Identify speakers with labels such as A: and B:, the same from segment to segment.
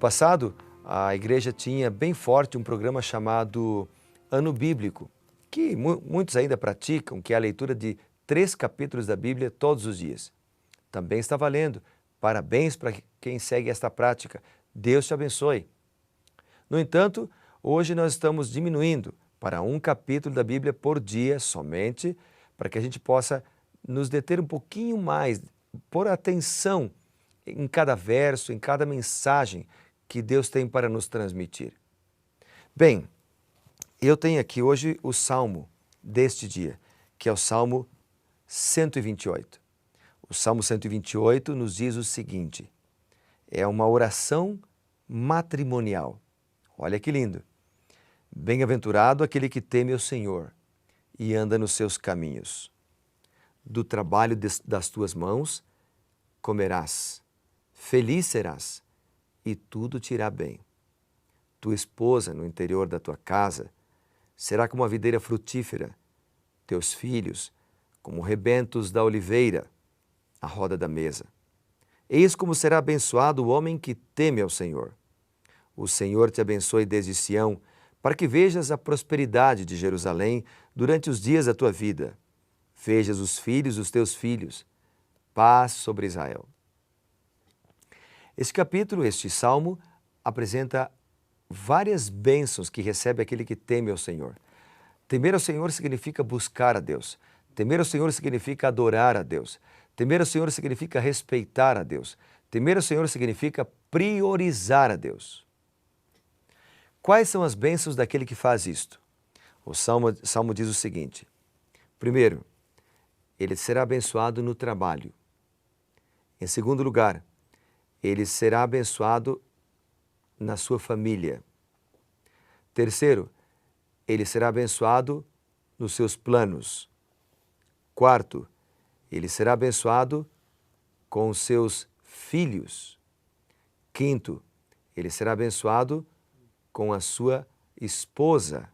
A: passado, a igreja tinha bem forte um programa chamado Ano Bíblico, que muitos ainda praticam, que é a leitura de 3 capítulos da Bíblia todos os dias. Também está valendo. Parabéns para quem segue esta prática. Deus te abençoe. No entanto, hoje nós estamos diminuindo para 1 capítulo da Bíblia por dia somente, para que a gente possa nos deter um pouquinho mais, pôr atenção em cada verso, em cada mensagem que Deus tem para nos transmitir. Bem, eu tenho aqui hoje o salmo deste dia, que é o Salmo 128. O Salmo 128 nos diz o seguinte: é uma oração matrimonial. Olha que lindo. Bem-aventurado aquele que teme o Senhor e anda nos seus caminhos. Do trabalho das tuas mãos comerás, feliz serás, e tudo te irá bem. Tua esposa no interior da tua casa será como a videira frutífera, teus filhos como rebentos da oliveira, à roda da mesa. Eis como será abençoado o homem que teme ao Senhor. O Senhor te abençoe desde Sião, para que vejas a prosperidade de Jerusalém durante os dias da tua vida. Vejas os filhos dos teus filhos. Paz sobre Israel. Este capítulo, este salmo, apresenta várias bênçãos que recebe aquele que teme ao Senhor. Temer ao Senhor significa buscar a Deus. Temer ao Senhor significa adorar a Deus. Temer ao Senhor significa respeitar a Deus. Temer ao Senhor significa priorizar a Deus. Quais são as bênçãos daquele que faz isto? O Salmo diz o seguinte: primeiro, ele será abençoado no trabalho. Em segundo lugar, ele será abençoado na sua família. Terceiro, ele será abençoado nos seus planos. Quarto, ele será abençoado com os seus filhos. Quinto, ele será abençoado com a sua esposa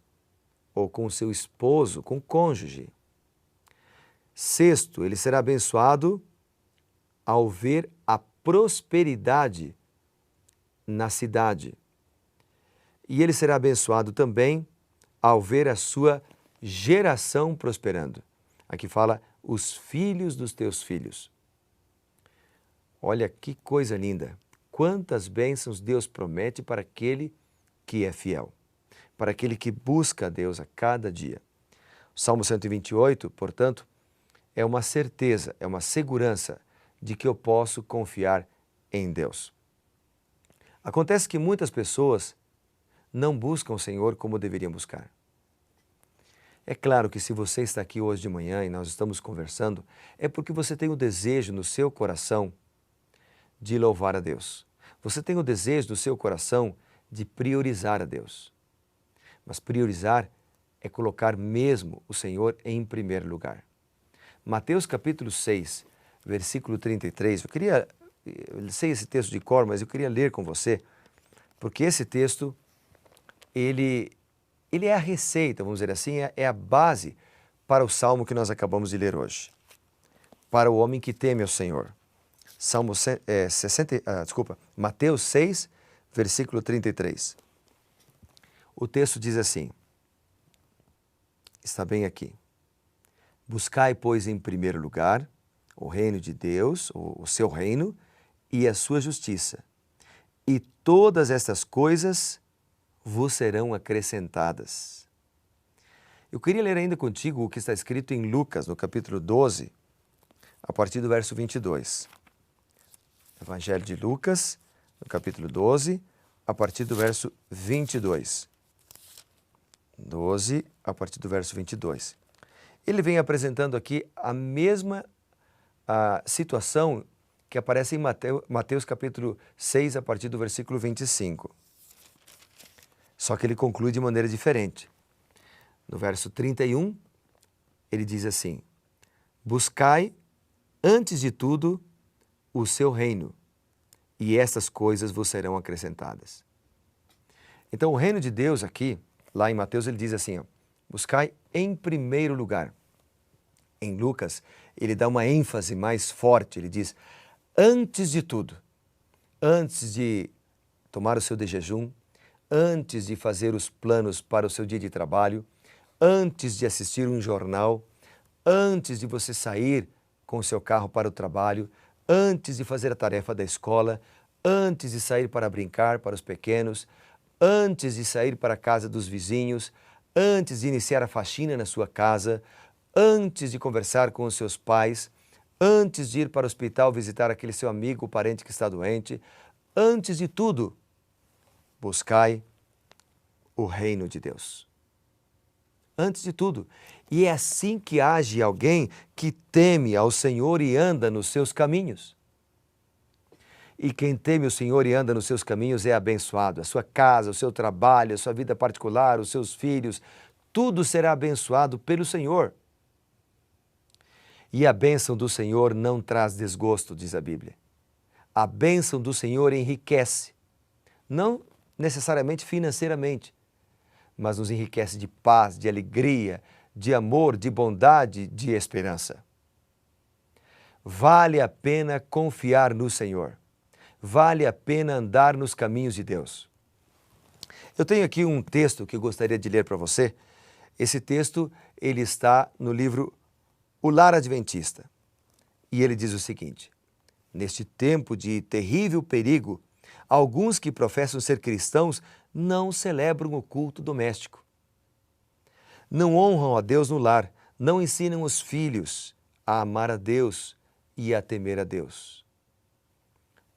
A: ou com o seu esposo, com o cônjuge. Sexto, ele será abençoado ao ver a prosperidade na cidade. E ele será abençoado também ao ver a sua geração prosperando. Aqui fala os filhos dos teus filhos. Olha que coisa linda. Quantas bênçãos Deus promete para aquele que é fiel, para aquele que busca a Deus a cada dia. O Salmo 128, portanto, é uma certeza, é uma segurança de que eu posso confiar em Deus. Acontece que muitas pessoas não buscam o Senhor como deveriam buscar. É claro que se você está aqui hoje de manhã e nós estamos conversando, é porque você tem o desejo no seu coração de louvar a Deus. Você tem o desejo no seu coração de priorizar a Deus. Mas priorizar é colocar mesmo o Senhor em primeiro lugar. Mateus capítulo 6, versículo 33, eu sei esse texto de cor, mas eu queria ler com você, porque esse texto, ele é a receita, vamos dizer assim, é a base para o salmo que nós acabamos de ler hoje. Para o homem que teme ao Senhor. Mateus 6, versículo 33. O texto diz assim, está bem aqui. Buscai, pois, em primeiro lugar o reino de Deus, o seu reino, e a sua justiça. E todas estas coisas vos serão acrescentadas. Eu queria ler ainda contigo o que está escrito em Lucas, no capítulo 12, a partir do verso 22. Evangelho de Lucas, no capítulo 12, a partir do verso 22. 12, a partir do verso 22. Ele vem apresentando aqui a mesma situação que aparece em Mateus capítulo 6, a partir do versículo 25. Só que ele conclui de maneira diferente. No verso 31, ele diz assim: buscai, antes de tudo, o seu reino, e estas coisas vos serão acrescentadas. Então, o reino de Deus aqui, lá em Mateus, ele diz assim, buscai em primeiro lugar. Em Lucas, ele dá uma ênfase mais forte, ele diz, antes de tudo, antes de tomar o seu de jejum, antes de fazer os planos para o seu dia de trabalho, antes de assistir um jornal, antes de você sair com o seu carro para o trabalho, antes de fazer a tarefa da escola, antes de sair para brincar para os pequenos, antes de sair para a casa dos vizinhos, antes de iniciar a faxina na sua casa, antes de conversar com os seus pais, antes de ir para o hospital visitar aquele seu amigo ou parente que está doente, antes de tudo, buscai o reino de Deus. Antes de tudo. E é assim que age alguém que teme ao Senhor e anda nos seus caminhos. E quem teme o Senhor e anda nos seus caminhos é abençoado. A sua casa, o seu trabalho, a sua vida particular, os seus filhos, tudo será abençoado pelo Senhor. E a bênção do Senhor não traz desgosto, diz a Bíblia. A bênção do Senhor enriquece, não necessariamente financeiramente, mas nos enriquece de paz, de alegria, de amor, de bondade, de esperança. Vale a pena confiar no Senhor. Vale a pena andar nos caminhos de Deus. Eu tenho aqui um texto que eu gostaria de ler para você. Esse texto, ele está no livro O Lar Adventista. E ele diz o seguinte: neste tempo de terrível perigo, alguns que professam ser cristãos não celebram o culto doméstico. Não honram a Deus no lar, não ensinam os filhos a amar a Deus e a temer a Deus.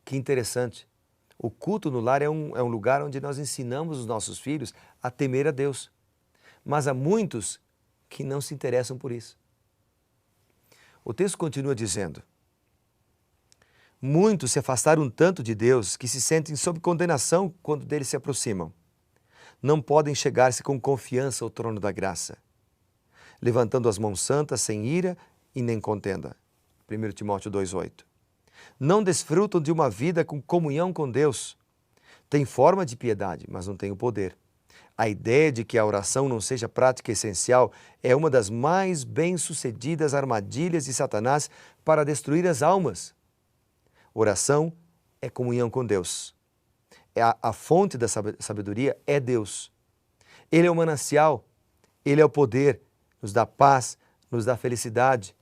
A: Que interessante. O culto no lar é um lugar onde nós ensinamos os nossos filhos a temer a Deus. Mas há muitos que não se interessam por isso. O texto continua dizendo: muitos se afastaram tanto de Deus que se sentem sob condenação quando dele se aproximam. Não podem chegar-se com confiança ao trono da graça, levantando as mãos santas sem ira e nem contenda. 1 Timóteo 2,8. Não desfrutam de uma vida com comunhão com Deus. Tem forma de piedade, mas não tem o poder. A ideia de que a oração não seja prática essencial é uma das mais bem-sucedidas armadilhas de Satanás para destruir as almas. Oração é comunhão com Deus. A fonte da sabedoria é Deus. Ele é o manancial, Ele é o poder, nos dá paz, nos dá felicidade.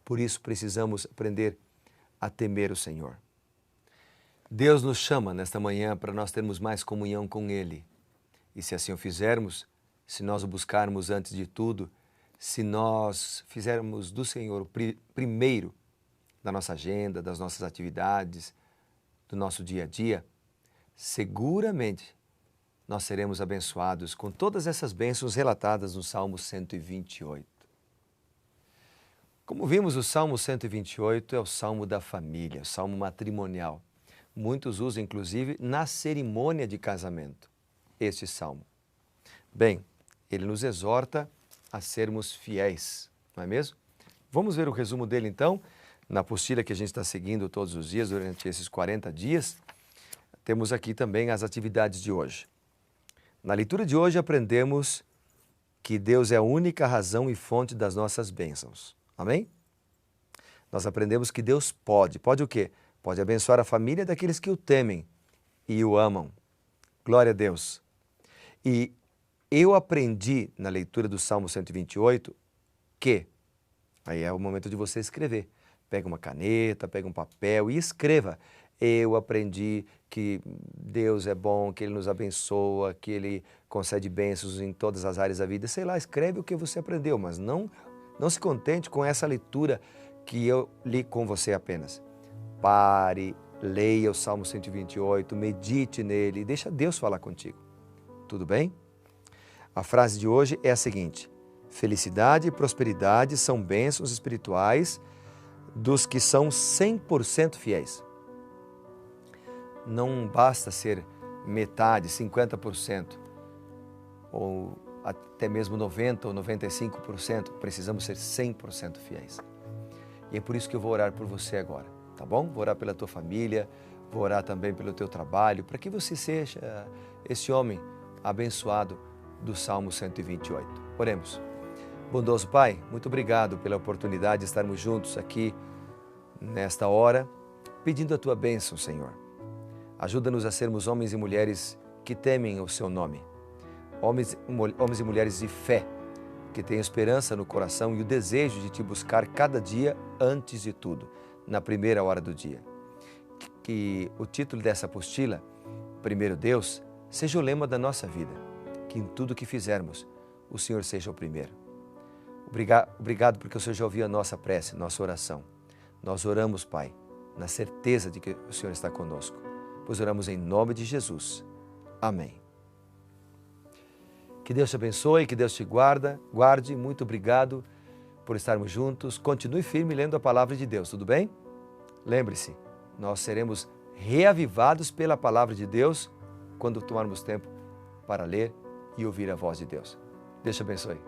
A: Por isso precisamos aprender a temer o Senhor. Deus nos chama nesta manhã para nós termos mais comunhão com Ele. E se assim o fizermos, se nós o buscarmos antes de tudo, se nós fizermos do Senhor o primeiro da nossa agenda, das nossas atividades, do nosso dia a dia, seguramente nós seremos abençoados com todas essas bênçãos relatadas no Salmo 128. Como vimos, o Salmo 128 é o Salmo da família, o Salmo matrimonial. Muitos usam, inclusive, na cerimônia de casamento, este Salmo. Bem, ele nos exorta a sermos fiéis, não é mesmo? Vamos ver o resumo dele, então, na apostila que a gente está seguindo todos os dias, durante esses 40 dias. Temos aqui também as atividades de hoje. Na leitura de hoje aprendemos que Deus é a única razão e fonte das nossas bênçãos. Amém? Nós aprendemos que Deus pode o quê? Pode abençoar a família daqueles que o temem e o amam. Glória a Deus. E eu aprendi na leitura do Salmo 128 que, aí é o momento de você escrever. Pega uma caneta, pega um papel e escreva. Eu aprendi que Deus é bom, que Ele nos abençoa, que Ele concede bênçãos em todas as áreas da vida. Sei lá, escreve o que você aprendeu, mas não se contente com essa leitura que eu li com você apenas. Pare, leia o Salmo 128, medite nele e deixa Deus falar contigo. Tudo bem? A frase de hoje é a seguinte: felicidade e prosperidade são bênçãos espirituais dos que são 100% fiéis. Não basta ser metade, 50%, ou até mesmo 90% ou 95%, precisamos ser 100% fiéis. E é por isso que eu vou orar por você agora, tá bom? Vou orar pela tua família, vou orar também pelo teu trabalho, para que você seja esse homem abençoado do Salmo 128. Oremos. Bondoso Pai, muito obrigado pela oportunidade de estarmos juntos aqui nesta hora, pedindo a tua bênção, Senhor. Ajuda-nos a sermos homens e mulheres que temem o Seu nome. Homens e mulheres de fé, que têm esperança no coração e o desejo de Te buscar cada dia antes de tudo, na primeira hora do dia. Que o título dessa apostila, Primeiro Deus, seja o lema da nossa vida. Que em tudo que fizermos, o Senhor seja o primeiro. Obrigado porque o Senhor já ouviu a nossa prece, nossa oração. Nós oramos, Pai, na certeza de que o Senhor está conosco, pois oramos em nome de Jesus. Amém. Que Deus te abençoe, que Deus te guarde. Muito obrigado por estarmos juntos. Continue firme lendo a palavra de Deus, tudo bem? Lembre-se, nós seremos reavivados pela palavra de Deus quando tomarmos tempo para ler e ouvir a voz de Deus. Deus te abençoe.